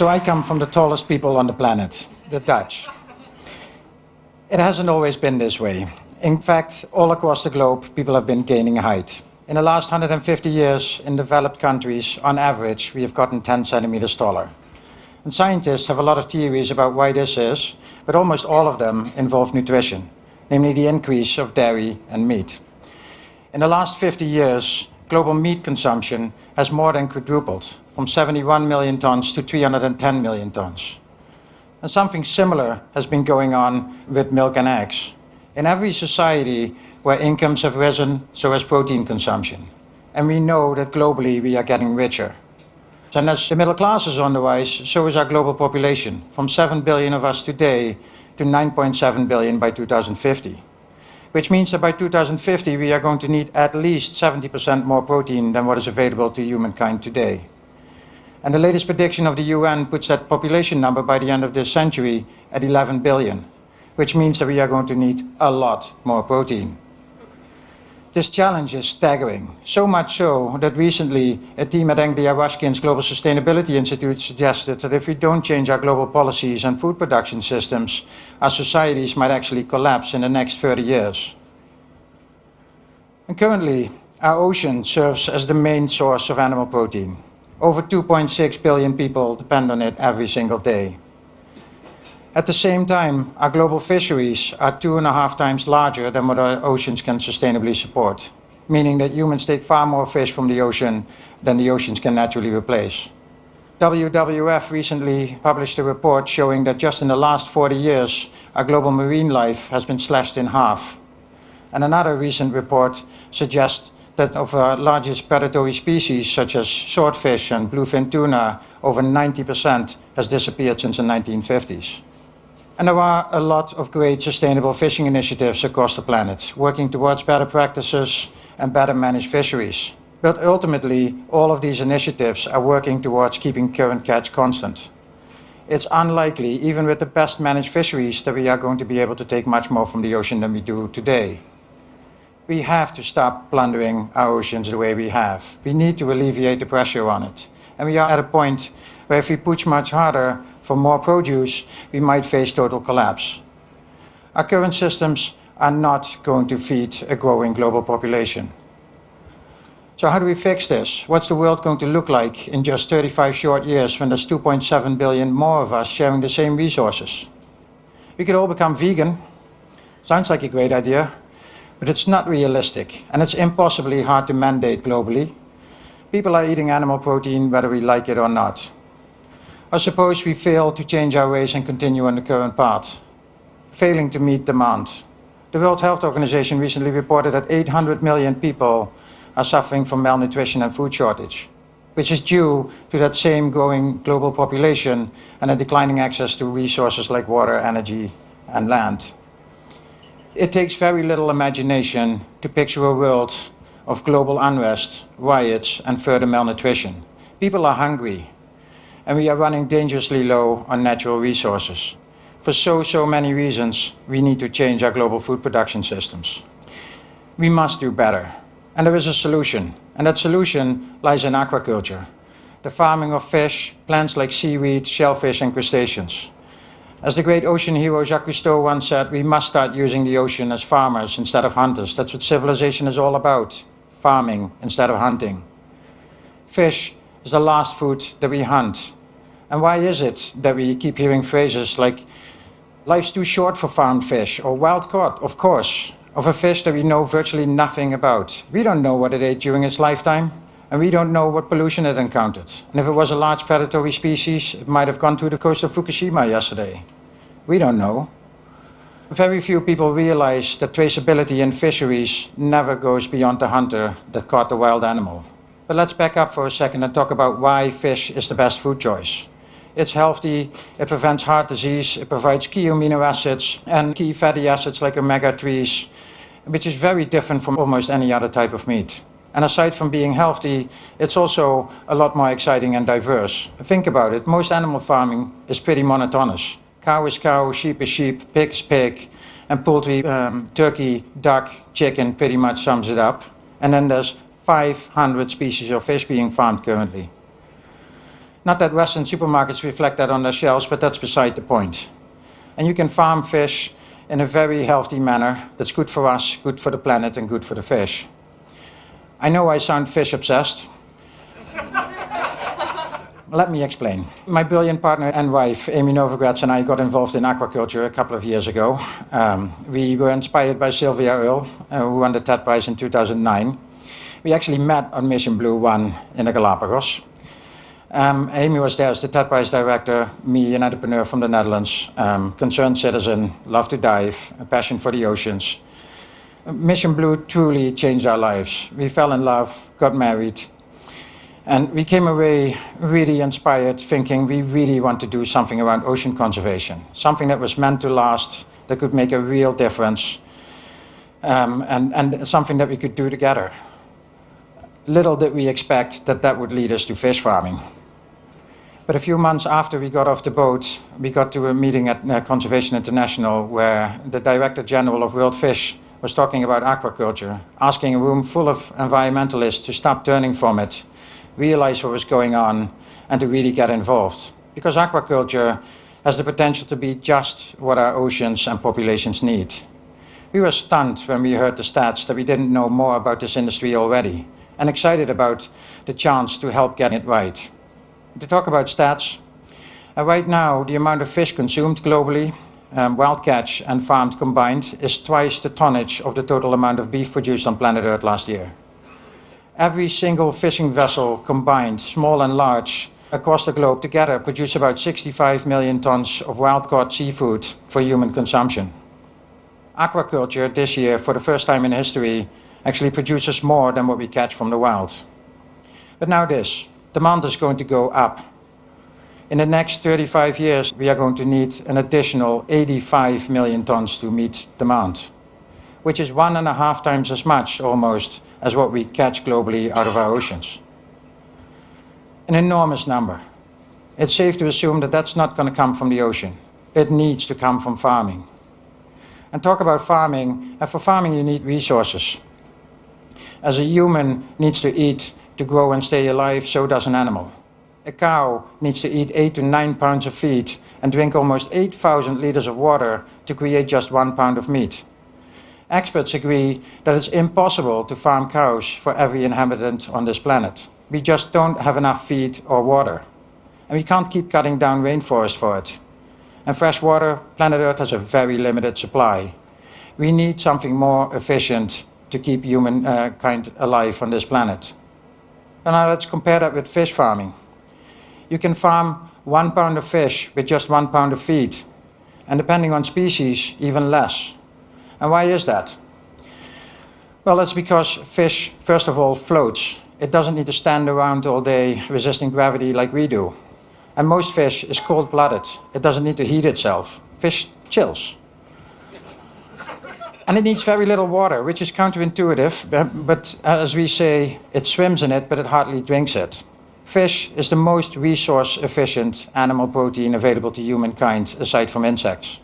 So I come from the tallest people on the planet, the Dutch. It hasn't always been this way. In fact, all across the globe, people have been gaining height. In the last 150 years, in developed countries, on average, we have gotten 10 centimeters taller. And scientists have a lot of theories about why this is, but almost all of them involve nutrition, namely the increase of dairy and meat. In the last 50 years, global meat consumption has more than quadrupled, from 71 million tons to 310 million tons. And something similar has been going on with milk and eggs. In every society where incomes have risen, so has protein consumption. And we know that globally we are getting richer. And as the middle class is on the rise, so is our global population, from 7 billion of us today to 9.7 billion by 2050. Which means that by 2050 we are going to need at least 70% more protein than what is available to humankind today. And the latest prediction of the UN puts that population number by the end of this century at 11 billion, which means that we are going to need a lot more protein. This challenge is staggering, so much so that recently a team at Anglia Ruskin's Global Sustainability Institute suggested that if we don't change our global policies and food production systems, our societies might actually collapse in the next 30 years. And currently, our ocean serves as the main source of animal protein. Over 2.6 billion people depend on it every single day. At the same time, our global fisheries are 2.5 times larger than what our oceans can sustainably support, meaning that humans take far more fish from the ocean than the oceans can naturally replace. WWF recently published a report showing that just in the last 40 years, our global marine life has been slashed in half. And another recent report suggests that of our largest predatory species, such as swordfish and bluefin tuna, over 90% has disappeared since the 1950s. And there are a lot of great sustainable fishing initiatives across the planet, working towards better practices and better managed fisheries. But ultimately, all of these initiatives are working towards keeping current catch constant. It's unlikely, even with the best managed fisheries, that we are going to be able to take much more from the ocean than we do today. We have to stop plundering our oceans the way we have. We need to alleviate the pressure on it. And we are at a point where if we push much harder for more produce, we might face total collapse. Our current systems are not going to feed a growing global population. So how do we fix this? What's the world going to look like in just 35 short years when there's 2.7 billion more of us sharing the same resources? We could all become vegan. Sounds like a great idea, but it's not realistic, and it's impossibly hard to mandate globally. People are eating animal protein whether we like it or not. Or suppose we fail to change our ways and continue on the current path, failing to meet demand. The World Health Organization recently reported that 800 million people are suffering from malnutrition and food shortage, which is due to that same growing global population and a declining access to resources like water, energy, and land. It takes very little imagination to picture a world of global unrest, riots, and further malnutrition. People are hungry, and we are running dangerously low on natural resources. For so many reasons, we need to change our global food production systems. We must do better. And there is a solution, and that solution lies in aquaculture, the farming of fish, plants like seaweed, shellfish, and crustaceans. As the great ocean hero Jacques Cousteau once said, we must start using the ocean as farmers instead of hunters. That's what civilization is all about, farming instead of hunting. Fish is the last food that we hunt. And why is it that we keep hearing phrases like, life's too short for farmed fish, or wild caught, of course, of a fish that we know virtually nothing about. We don't know what it ate during its lifetime, and we don't know what pollution it encountered. And if it was a large predatory species, it might have gone to the coast of Fukushima yesterday. We don't know. Very few people realize that traceability in fisheries never goes beyond the hunter that caught the wild animal. But let's back up for a second and talk about why fish is the best food choice. It's healthy, it prevents heart disease, it provides key amino acids and key fatty acids like omega-3s, which is very different from almost any other type of meat. And aside from being healthy, it's also a lot more exciting and diverse. Think about it, most animal farming is pretty monotonous. Cow is cow, sheep is sheep, pig is pig, and poultry, turkey, duck, chicken pretty much sums it up. And then there's 500 species of fish being farmed currently. Not that Western supermarkets reflect that on their shelves, but that's beside the point. And you can farm fish in a very healthy manner that's good for us, good for the planet, and good for the fish. I know I sound fish obsessed. Let me explain. My brilliant partner and wife, Amy Novogratz, and I got involved in aquaculture a couple of years ago. We were inspired by Sylvia Earle, who won the TED Prize in 2009. We actually met on Mission Blue 1 in the Galapagos. Amy was there as the TED Prize director, me, an entrepreneur from the Netherlands, concerned citizen, love to dive, a passion for the oceans. Mission Blue truly changed our lives. We fell in love, got married, and we came away really inspired, thinking we really want to do something around ocean conservation, something that was meant to last, that could make a real difference, and something that we could do together. Little did we expect that that would lead us to fish farming. But a few months after we got off the boat, we got to a meeting at Conservation International where the Director General of World Fish was talking about aquaculture, asking a room full of environmentalists to stop turning from it, realize what was going on, and to really get involved. Because aquaculture has the potential to be just what our oceans and populations need. We were stunned when we heard the stats that we didn't know more about this industry already, and excited about the chance to help get it right. To talk about stats, right now the amount of fish consumed globally, wild catch and farmed combined, is twice the tonnage of the total amount of beef produced on planet Earth last year. Every single fishing vessel combined, small and large, across the globe together produce about 65 million tons of wild-caught seafood for human consumption. Aquaculture this year, for the first time in history, actually produces more than what we catch from the wild. But now this, demand is going to go up. In the next 35 years, we are going to need an additional 85 million tons to meet demand, which is 1.5 times as much almost as what we catch globally out of our oceans. An enormous number. It's safe to assume that that's not going to come from the ocean. It needs to come from farming. And talk about farming, and for farming you need resources. As a human needs to eat to grow and stay alive, so does an animal. A cow needs to eat 8 to 9 pounds of feed and drink almost 8,000 liters of water to create just 1 pound of meat. Experts agree that it's impossible to farm cows for every inhabitant on this planet. We just don't have enough feed or water. And we can't keep cutting down rainforest for it. And fresh water, planet Earth has a very limited supply. We need something more efficient to keep humankind alive on this planet. And now let's compare that with fish farming. You can farm 1 pound of fish with just 1 pound of feed, and depending on species, even less. And why is that? Well, that's because fish, first of all, floats. It doesn't need to stand around all day resisting gravity like we do. And most fish is cold-blooded. It doesn't need to heat itself. Fish chills. And it needs very little water, which is counterintuitive, but as we say, it swims in it, but it hardly drinks it. Fish is the most resource-efficient animal protein available to humankind, aside from insects.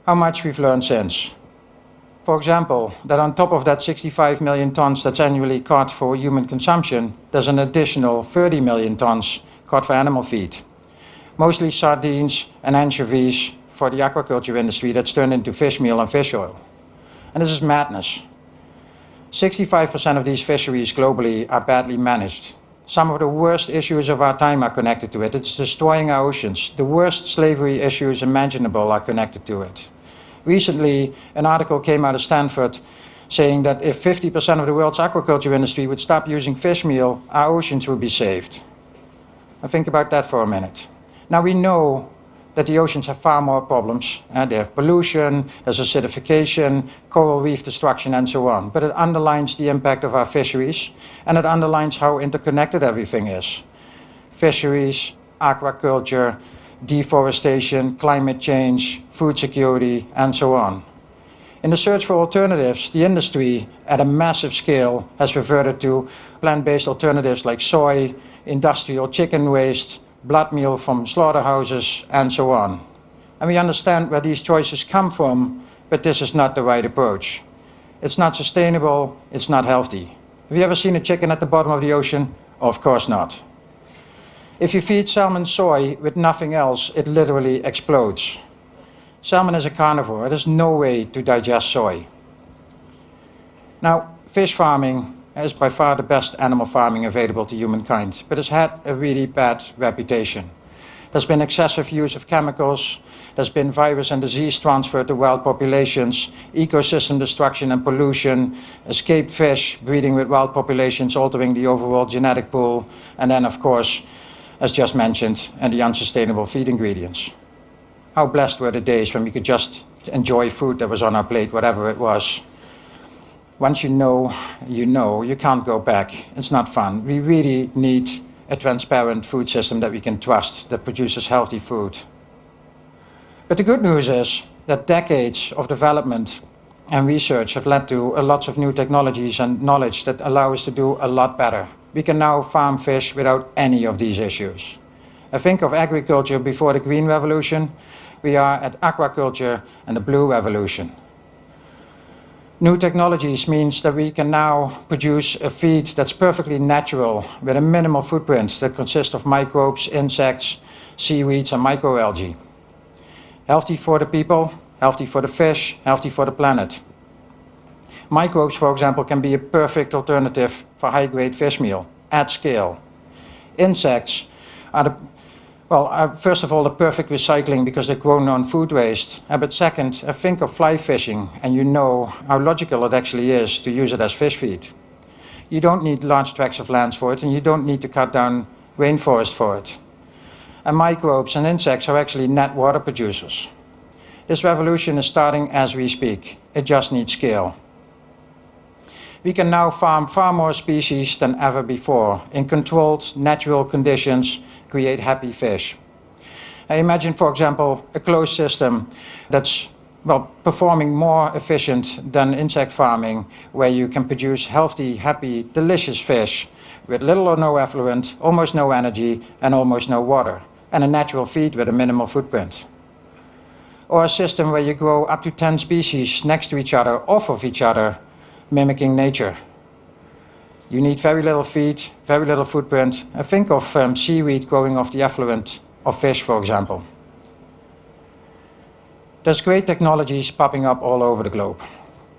How much we've learned since. For example, that on top of that 65 million tons that's annually caught for human consumption, there's an additional 30 million tons caught for animal feed. Mostly sardines and anchovies for the aquaculture industry that's turned into fish meal and fish oil. And this is madness. 65% of these fisheries globally are badly managed. Some of the worst issues of our time are connected to it. It's destroying our oceans. The worst slavery issues imaginable are connected to it. Recently, an article came out of Stanford saying that if 50% of the world's aquaculture industry would stop using fish meal, our oceans would be saved. Now think about that for a minute. Now we know that the oceans have far more problems. They have pollution, there's acidification, coral reef destruction, and so on. But it underlines the impact of our fisheries, and it underlines how interconnected everything is. Fisheries, aquaculture, deforestation, climate change, food security, and so on. In the search for alternatives, the industry, at a massive scale, has reverted to plant-based alternatives like soy, industrial chicken waste, blood meal from slaughterhouses, and so on. And we understand where these choices come from, but this is not the right approach. It's not sustainable, it's not healthy. Have you ever seen a chicken at the bottom of the ocean? Of course not. If you feed salmon soy with nothing else, it literally explodes. Salmon is a carnivore. There's no way to digest soy. Now, fish farming is by far the best animal farming available to humankind, but it's had a really bad reputation. There's been excessive use of chemicals, there's been virus and disease transfer to wild populations, ecosystem destruction and pollution, escaped fish breeding with wild populations, altering the overall genetic pool, and then, of course, as just mentioned, and the unsustainable feed ingredients. How blessed were the days when we could just enjoy food that was on our plate, whatever it was. Once you know, you can't go back. It's not fun. We really need a transparent food system that we can trust, that produces healthy food. But the good news is that decades of development and research have led to lots of new technologies and knowledge that allow us to do a lot better. We can now farm fish without any of these issues. I think of agriculture before the Green Revolution. We are at aquaculture and the Blue Revolution. New technologies means that we can now produce a feed that's perfectly natural with a minimal footprint that consists of microbes, insects, seaweeds and microalgae. Healthy for the people, healthy for the fish, healthy for the planet. Microbes, for example, can be a perfect alternative for high-grade fish meal at scale. Insects are first of all, the perfect recycling because they're grown on food waste. But second, think of fly fishing, and you know how logical it actually is to use it as fish feed. You don't need large tracts of land for it, and you don't need to cut down rainforest for it. And microbes and insects are actually net water producers. This revolution is starting as we speak. It just needs scale. We can now farm far more species than ever before in controlled, natural conditions, create happy fish. I imagine, for example, a closed system that's performing more efficient than insect farming, where you can produce healthy, happy, delicious fish with little or no effluent, almost no energy, and almost no water, and a natural feed with a minimal footprint. Or a system where you grow up to 10 species next to each other, off of each other, mimicking nature. You need very little feed, very little footprint. Think of seaweed growing off the effluent of fish, for example. There's great technologies popping up all over the globe.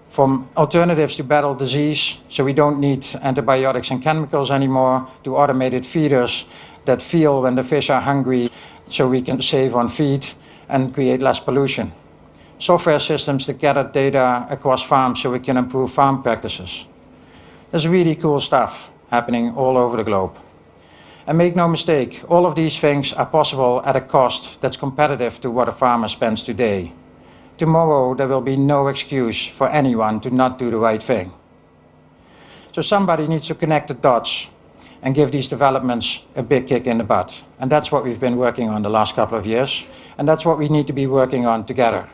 From alternatives to battle disease, so we don't need antibiotics and chemicals anymore, to automated feeders that feel when the fish are hungry, so we can save on feed and create less pollution. Software systems that gather data across farms so we can improve farm practices. There's really cool stuff happening all over the globe. And make no mistake, all of these things are possible at a cost that's competitive to what a farmer spends today. Tomorrow, there will be no excuse for anyone to not do the right thing. So somebody needs to connect the dots and give these developments a big kick in the butt. And that's what we've been working on the last couple of years. And that's what we need to be working on together.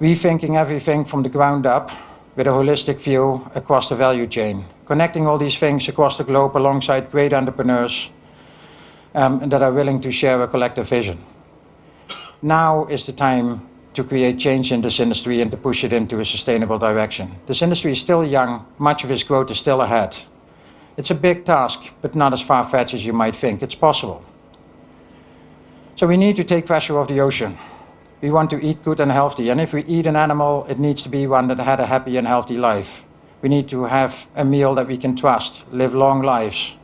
Rethinking everything from the ground up with a holistic view across the value chain, connecting all these things across the globe alongside great entrepreneurs that are willing to share a collective vision. Now is the time to create change in this industry and to push it into a sustainable direction. This industry is still young, much of its growth is still ahead. It's a big task, but not as far-fetched as you might think. It's possible. So we need to take pressure off the ocean. We want to eat good and healthy, and if we eat an animal, it needs to be one that had a happy and healthy life. We need to have a meal that we can trust, live long lives.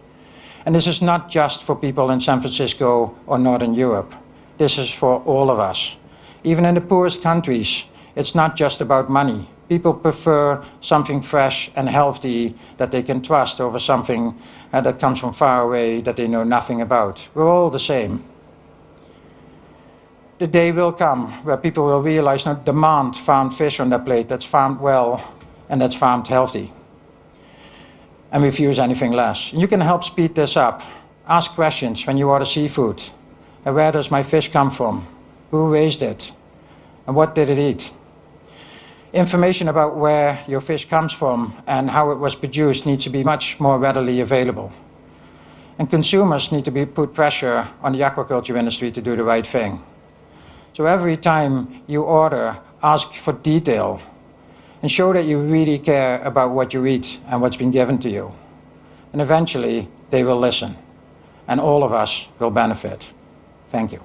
And this is not just for people in San Francisco or Northern Europe. This is for all of us. Even in the poorest countries, it's not just about money. People prefer something fresh and healthy that they can trust over something that comes from far away that they know nothing about. We're all the same. The day will come where people will realize not demand farmed fish on their plate that's farmed well and that's farmed healthy, and refuse anything less. You can help speed this up. Ask questions when you order seafood. Where does my fish come from? Who raised it? And what did it eat? Information about where your fish comes from and how it was produced needs to be much more readily available. And consumers need to be put pressure on the aquaculture industry to do the right thing. So every time you order, ask for detail and show that you really care about what you eat and what's been given to you. And eventually, they will listen. and all of us will benefit. Thank you.